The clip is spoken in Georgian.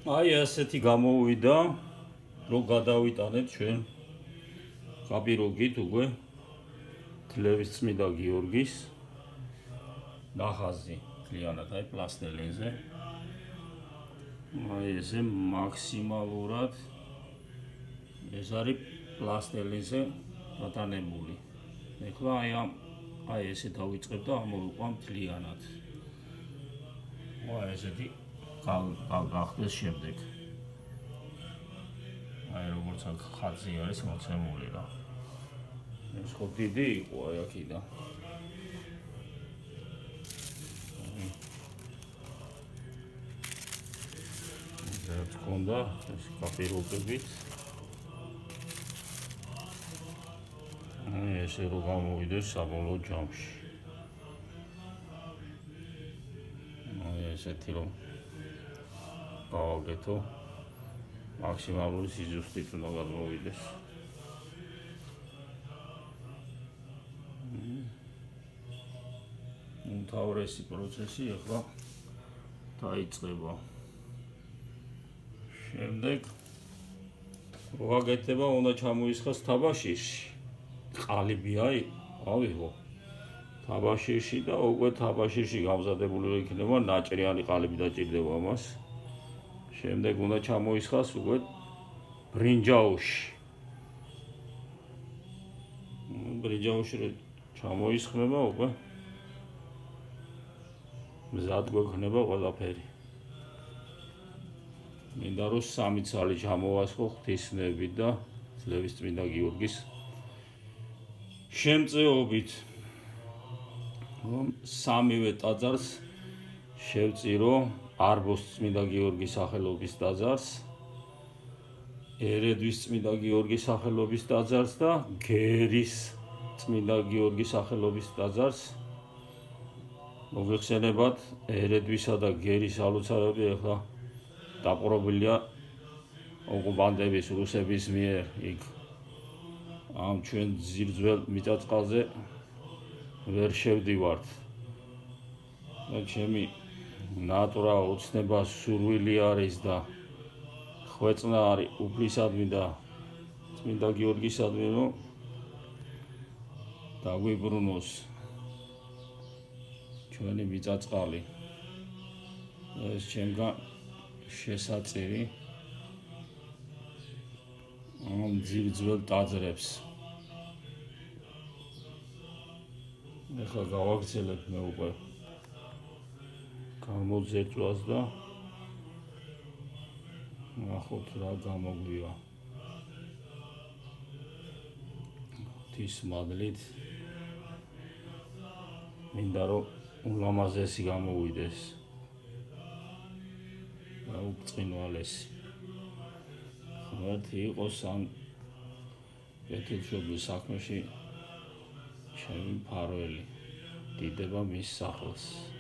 აი ასეთი გამოვიდა, რომ გადავიტანეთ ჩვენ კაპიროგით უკვე თლევის წმიდა გიორგის ნახაზი მთლიანად აი პლასტელინზე. აი ესე მაქსიმალურად ეს არის პლასტელინზე დატანებული. ეხლა აი ესე დავიწყებ და ამოვიყვან მთლიანად. აი ესეთი გახდეს შემდეგ. აი როგორც აქ ხაზი არის მოცემული რა. ეს ხო დიდი იყო აი აქიდან. ეს კონდა ეს კაპირობებით. აი ესე რომ გამოვიდეს საბოლოო ჯამში. აი ესეთი რომ გავაკეთო მაქსიმალური სიზუსტით უნდა გადმოვიდეს. უმთავრესი პროცესი ახლა დაიწყება. შემდეგ ვაგეთება უნდა ჩამოისხას თაბაშირში. ყალიბი ავიღო თაბაშირში და უკვე თაბაშირში გამზადებული იქნება ნაჭრიანი ყალიბი დაჭირდება მას. შემდეგ უნდა ჩამოისხას უკვე ბრინჯაოში. ბრინჯაოში რომ ჩამოისხმება უკვე მზად გვექნება ყველაფერი. მინდა რომ 3 ცალი ჩამოვასხო ღვთისმსხნებით და თლევის წმინდა გიორგის შემწეობით. რომ 3-ვე ტაძარს შევწირო არბოს წმინდა გიორგის სახელობის ტაძარს, ერედვის წმინდა გიორგის სახელობის ტაძარს და გერის წმინდა გიორგის სახელობის ტაძარს. მოგეხსენებათ, ერედვისა და გერის ალოცარები ახლა დაპყრობილია ოკუპანტების რუსების მიერ იქ ამ ჩვენ ძირძველ მიწაწყალზე ვერ შევდივართ. და ჩემი ნატურა ოცნება სურვილი არის და ხვეწნა არის უფლისადმი და წმინდა გიორგისადმი რომ დაგვიბრუნოს ჩვენი მიწაწყალი. ეს ჩემგან შესაწირი ამ ძირძველ ტაძრებს. ეხლა გავაგრძელებ მე უკვე გამოძერწვას და ნახოთ რა გამოგვია. ღვთის მადლით მინდა რომ ულამაზესი გამოვიდეს და უბრწყინვალესი. ღმერთი იყოს ამ კეთილშობილ საქმეში ჩემი მფარველი. დიდება მის სახელს.